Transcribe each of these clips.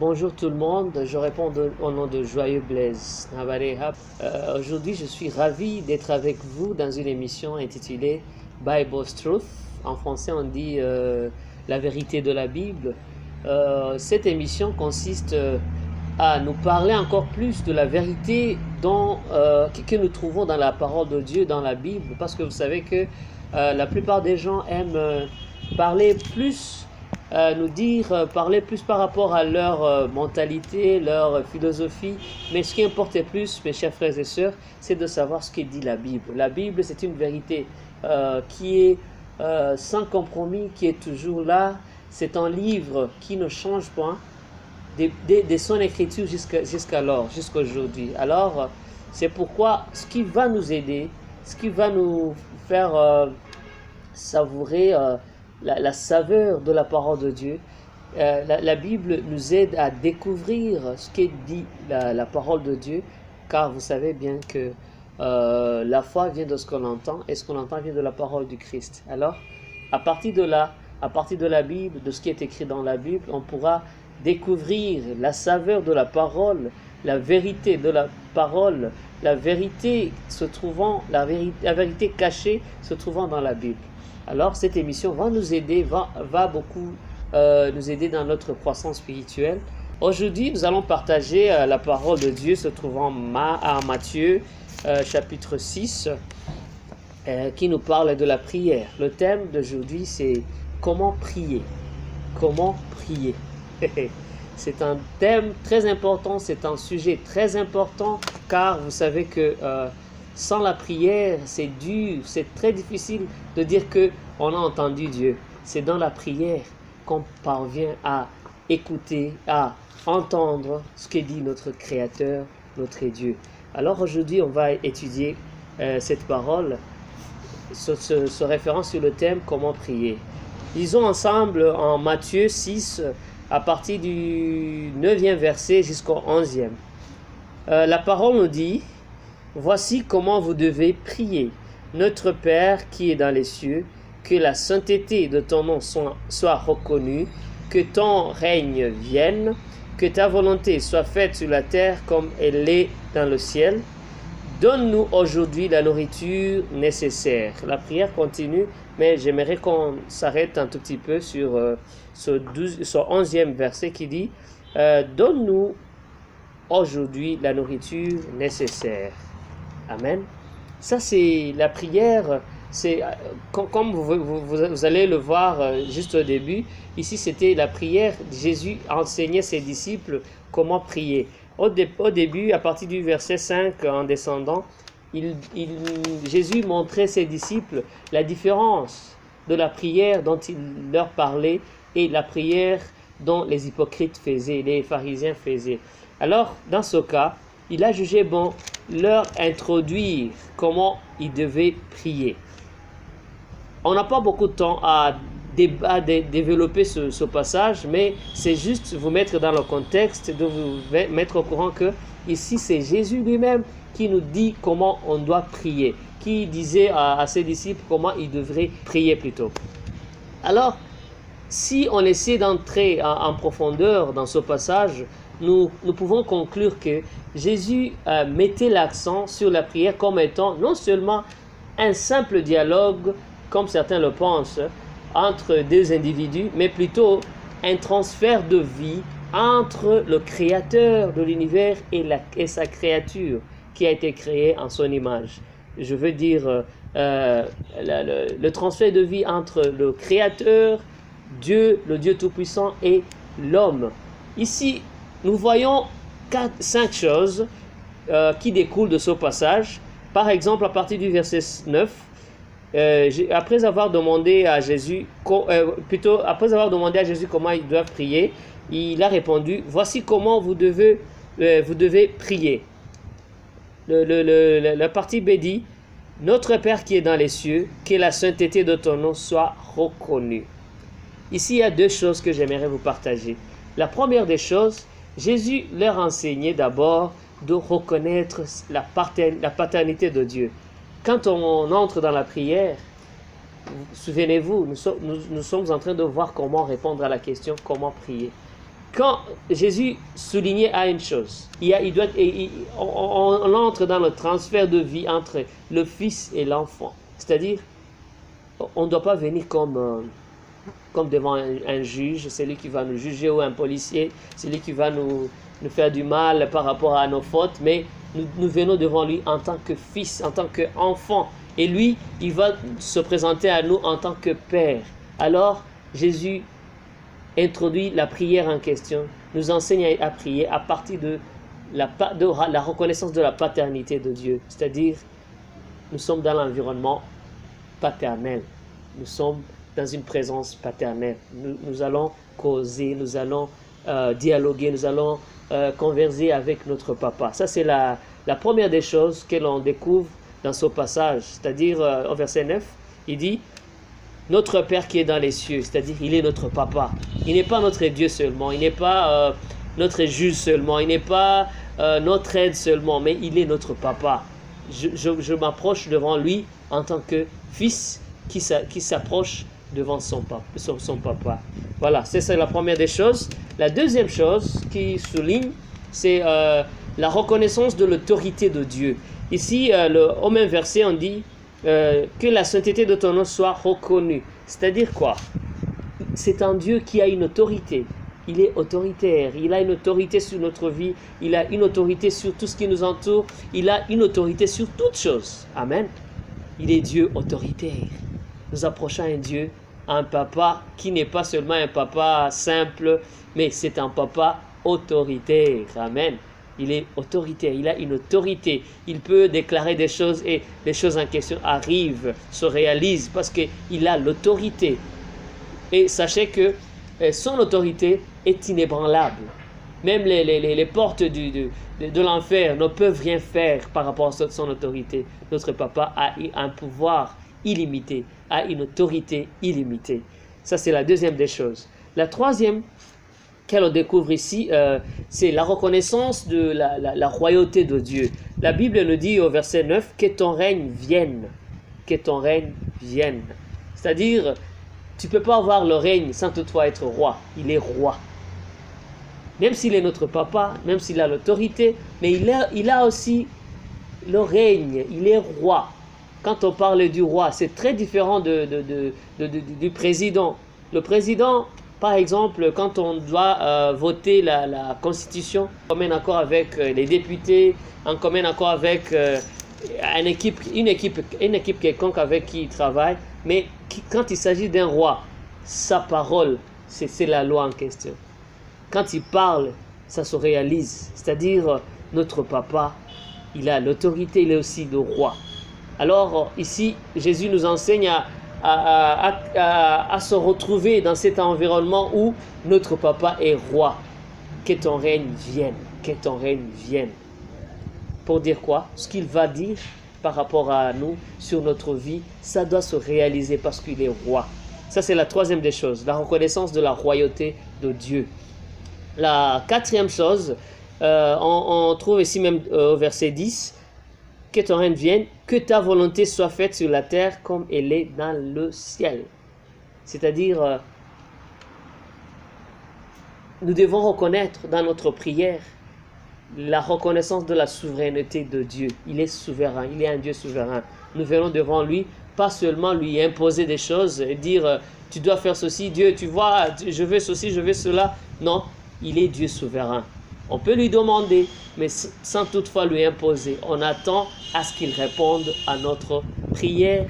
Bonjour tout le monde, je réponds au nom de Joyeux Blaise. Aujourd'hui, je suis ravi d'être avec vous dans une émission intitulée Bible's Truth. En français, on dit la vérité de la Bible. Cette émission consiste à nous parler encore plus de la vérité que nous trouvons dans la parole de Dieu, dans la Bible, parce que vous savez que la plupart des gens aiment parler plus parler plus par rapport à leur mentalité, leur philosophie. Mais ce qui importe plus, mes chers frères et sœurs, c'est de savoir ce que dit la Bible. La Bible, c'est une vérité qui est sans compromis, qui est toujours là. C'est un livre qui ne change pas de son écriture jusqu'à aujourd'hui. Alors, c'est pourquoi ce qui va nous aider, ce qui va nous faire savourer la saveur de la parole de Dieu. La Bible nous aide à découvrir ce qu'est dit la parole de Dieu, car vous savez bien que la foi vient de ce qu'on entend, et ce qu'on entend vient de la parole du Christ. Alors, à partir de là, à partir de la Bible, de ce qui est écrit dans la Bible, on pourra découvrir la saveur de la parole, la vérité de la parole, la vérité cachée se trouvant dans la Bible. Alors, cette émission va nous aider, va beaucoup nous aider dans notre croissance spirituelle. Aujourd'hui, nous allons partager la parole de Dieu se trouvant à Matthieu, chapitre 6, qui nous parle de la prière. Le thème d'aujourd'hui, c'est comment prier. Comment prier. C'est un thème très important, c'est un sujet très important, car vous savez que sans la prière, c'est dur, c'est très difficile de dire qu'on a entendu Dieu. C'est dans la prière qu'on parvient à écouter, à entendre ce que dit notre Créateur, notre Dieu. Alors aujourd'hui, on va étudier cette parole, se référant sur le thème comment prier. Lisons ensemble en Matthieu 6, à partir du 9e verset jusqu'au 11e. La parole nous dit: voici comment vous devez prier. Notre Père qui est dans les cieux, que la sainteté de ton nom soit reconnue, que ton règne vienne, que ta volonté soit faite sur la terre comme elle est dans le ciel. Donne-nous aujourd'hui la nourriture nécessaire. La prière continue, mais j'aimerais qu'on s'arrête un tout petit peu sur ce 11e verset qui dit donne-nous aujourd'hui la nourriture nécessaire. Amen. Ça, c'est la prière. C'est comme vous allez le voir juste au début. Ici, c'était la prière. Jésus enseignait ses disciples comment prier. Au début, à partir du verset 5 en descendant, Jésus montrait ses disciples la différence de la prière dont il leur parlait et la prière dont les hypocrites faisaient, les pharisiens faisaient. Alors, dans ce cas, il a jugé bon leur introduire comment ils devaient prier. On n'a pas beaucoup de temps à développer ce passage, mais c'est juste vous mettre dans le contexte, de vous mettre au courant que ici c'est Jésus lui-même qui nous dit comment on doit prier, qui disait à ses disciples comment ils devraient prier plutôt. Alors, si on essaie d'entrer en profondeur dans ce passage, nous pouvons conclure que Jésus mettait l'accent sur la prière comme étant non seulement un simple dialogue, comme certains le pensent, entre deux individus, mais plutôt un transfert de vie entre le Créateur de l'univers et sa créature qui a été créée en son image. Je veux dire le transfert de vie entre le Créateur, Dieu, le Dieu Tout-Puissant, et l'homme. Ici, nous voyons 5 choses qui découlent de ce passage. Par exemple, à partir du verset 9, après avoir demandé à Jésus comment ils doivent prier, il a répondu: voici comment vous devez prier. La partie B dit: notre Père qui est dans les cieux, que la sainteté de ton nom soit reconnue. Ici, il y a 2 choses que j'aimerais vous partager. La première des choses, Jésus leur enseignait d'abord de reconnaître la paternité de Dieu. Quand on entre dans la prière, souvenez-vous, nous sommes en train de voir comment répondre à la question comment prier. quand Jésus soulignait à une chose, on entre dans le transfert de vie entre le Fils et l'enfant. C'est-à-dire, on ne doit pas venir comme devant un juge, c'est lui qui va nous juger, ou un policier, c'est lui qui va nous faire du mal par rapport à nos fautes, mais nous venons devant lui en tant que fils, en tant qu'enfant. Et lui, il va se présenter à nous en tant que Père. Alors, Jésus introduit la prière en question, nous enseigne à prier à partir de la reconnaissance de la paternité de Dieu. C'est-à-dire, nous sommes dans l'environnement paternel. Nous sommes dans une présence paternelle. Nous allons causer, nous allons dialoguer, nous allons converser avec notre papa. Ça, c'est la première des choses que l'on découvre dans ce passage. C'est-à-dire, au verset 9, il dit « Notre Père qui est dans les cieux », c'est-à-dire, il est notre papa. Il n'est pas notre Dieu seulement, il n'est pas notre juge seulement, il n'est pas notre aide seulement, mais il est notre papa. Je m'approche devant lui en tant que fils qui s'approche devant son papa. Voilà, c'est la première des choses. La deuxième chose qui souligne, c'est la reconnaissance de l'autorité de Dieu. Ici, au même verset, on dit que la sainteté de ton nom soit reconnue. C'est-à-dire quoi? C'est un Dieu qui a une autorité. Il est autoritaire, il a une autorité sur notre vie, il a une autorité sur tout ce qui nous entoure, il a une autorité sur toutes choses. Amen. Il est Dieu autoritaire. Nous approchons un Dieu, un papa qui n'est pas seulement un papa simple, mais c'est un papa autoritaire. Amen. Il est autoritaire, il a une autorité. Il peut déclarer des choses et les choses en question arrivent, se réalisent parce qu'il a l'autorité. Et sachez que son autorité est inébranlable. Même les portes de l'enfer ne peuvent rien faire par rapport à son autorité. Notre papa a un pouvoir illimité, a une autorité illimitée. Ça, c'est la deuxième des choses. La troisième qu'elle découvre ici, c'est la reconnaissance de la royauté de Dieu. La Bible nous dit au verset 9 « Que ton règne vienne ». Que ton règne vienne. C'est-à-dire, tu ne peux pas avoir le règne sans toutefois être roi. Il est roi. Même s'il est notre papa, même s'il a l'autorité, mais il a aussi le règne. Il est roi. Quand on parle du roi, c'est très différent du président. Le président, par exemple, quand on doit voter la Constitution, en commun accord avec les députés, en commun accord avec une équipe quelconque avec qui il travaille, mais quand il s'agit d'un roi, sa parole, c'est la loi en question. Quand il parle, ça se réalise. C'est-à-dire, notre papa, il a l'autorité, il est aussi le roi. Alors, ici, Jésus nous enseigne à se retrouver dans cet environnement où notre papa est roi. Que ton règne vienne, que ton règne vienne. Pour dire quoi? Ce qu'il va dire par rapport à nous, sur notre vie, ça doit se réaliser parce qu'il est roi. Ça, c'est la troisième des choses, la reconnaissance de la royauté de Dieu. La quatrième chose, on trouve ici même au verset 10, que ton règne vienne, que ta volonté soit faite sur la terre comme elle est dans le ciel. C'est-à-dire, nous devons reconnaître dans notre prière la reconnaissance de la souveraineté de Dieu. Il est souverain, il est un Dieu souverain. Nous venons devant lui, pas seulement lui imposer des choses et dire tu dois faire ceci, Dieu, tu vois, je veux ceci, je veux cela. Non, il est Dieu souverain. On peut lui demander, mais sans toutefois lui imposer. On attend à ce qu'il réponde à notre prière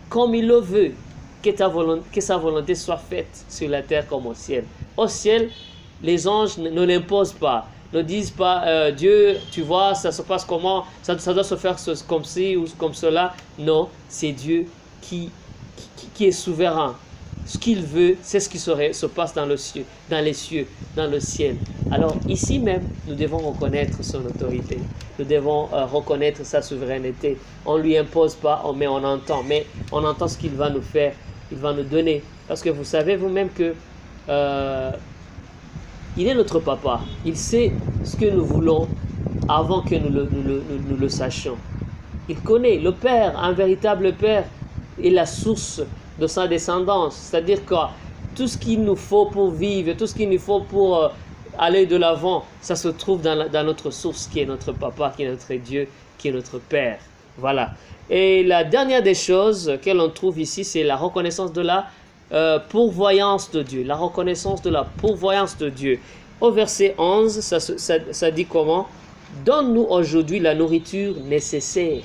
comme il le veut, que sa volonté soit faite sur la terre comme au ciel. Au ciel, les anges ne l'imposent pas, ne disent pas Dieu, tu vois, ça se passe comment, ça doit se faire comme ci ou comme cela. Non, c'est Dieu qui est souverain. Ce qu'il veut, c'est ce qui se passe dans les cieux, dans le ciel. Alors ici même, nous devons reconnaître son autorité. Nous devons reconnaître sa souveraineté. On ne lui impose pas, mais on entend ce qu'il va nous faire, il va nous donner. Parce que vous savez vous-même que il est notre papa. Il sait ce que nous voulons avant que nous le sachions. Il connaît le Père, un véritable Père, est la source de sa descendance. C'est-à-dire que tout ce qu'il nous faut pour vivre, tout ce qu'il nous faut pour aller de l'avant, ça se trouve dans notre source qui est notre Papa, qui est notre Dieu, qui est notre Père. Voilà. Et la dernière des choses que l'on trouve ici, c'est la reconnaissance de la pourvoyance de Dieu. La reconnaissance de la pourvoyance de Dieu. Au verset 11, ça dit comment? Donne-nous aujourd'hui la nourriture nécessaire.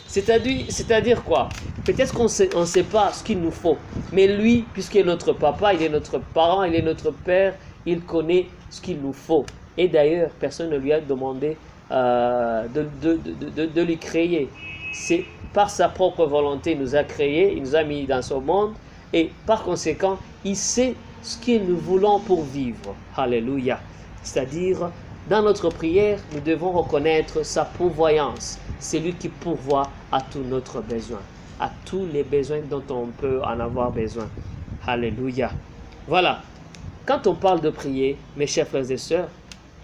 C'est-à-dire quoi? Peut-être qu'on ne sait pas ce qu'il nous faut. Mais lui, puisqu'il est notre papa, il est notre parent, il est notre père, il connaît ce qu'il nous faut. Et d'ailleurs, personne ne lui a demandé de lui créer. C'est par sa propre volonté, il nous a créés, il nous a mis dans son monde. Et par conséquent, il sait ce que nous voulons pour vivre. Alléluia. C'est-à-dire, dans notre prière, nous devons reconnaître sa pourvoyance. C'est lui qui pourvoit à tous notre besoin, à tous les besoins dont on peut en avoir besoin. Alléluia. Voilà. Quand on parle de prier, mes chers frères et sœurs,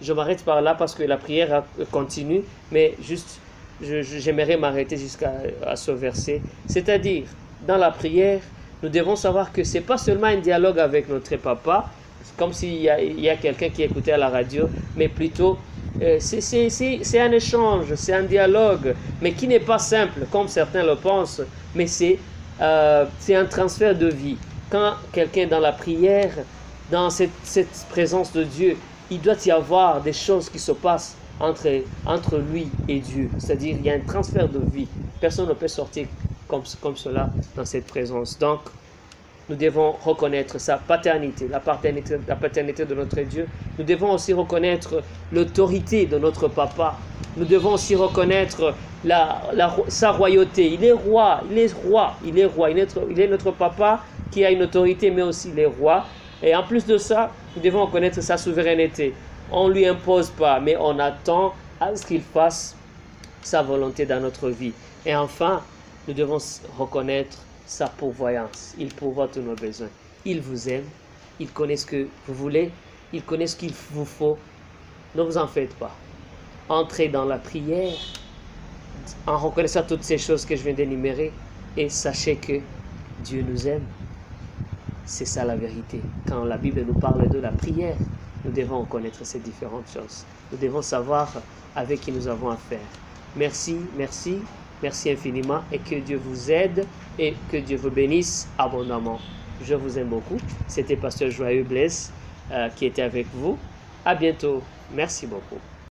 je m'arrête par là parce que la prière continue, mais juste, j'aimerais m'arrêter jusqu'à ce verset. C'est-à-dire, dans la prière, nous devons savoir que ce n'est pas seulement un dialogue avec notre papa, comme s'il y a quelqu'un qui écoutait à la radio, mais plutôt c'est un échange, c'est un dialogue, mais qui n'est pas simple, comme certains le pensent, mais c'est un transfert de vie. Quand quelqu'un est dans la prière, dans cette présence de Dieu, il doit y avoir des choses qui se passent entre lui et Dieu. C'est-à-dire, il y a un transfert de vie. Personne ne peut sortir comme cela dans cette présence. Donc, nous devons reconnaître sa paternité, la paternité de notre Dieu. Nous devons aussi reconnaître l'autorité de notre papa. Nous devons aussi reconnaître sa royauté. Il est roi, il est roi, il est roi. Il est notre papa qui a une autorité, mais aussi il est roi. Et en plus de ça, nous devons reconnaître sa souveraineté. On ne lui impose pas, mais on attend à ce qu'il fasse sa volonté dans notre vie. Et enfin, nous devons reconnaître sa pourvoyance. Il pourvoit tous nos besoins. Il vous aime. Il connaît ce que vous voulez. Il connaît ce qu'il vous faut. Ne vous en faites pas. Entrez dans la prière en reconnaissant toutes ces choses que je viens d'énumérer et sachez que Dieu nous aime. C'est ça la vérité. Quand la Bible nous parle de la prière, nous devons connaître ces différentes choses. Nous devons savoir avec qui nous avons affaire. Merci, merci. Merci infiniment et que Dieu vous aide et que Dieu vous bénisse abondamment. Je vous aime beaucoup. C'était Pasteur Joyeux Blaise qui était avec vous. À bientôt. Merci beaucoup.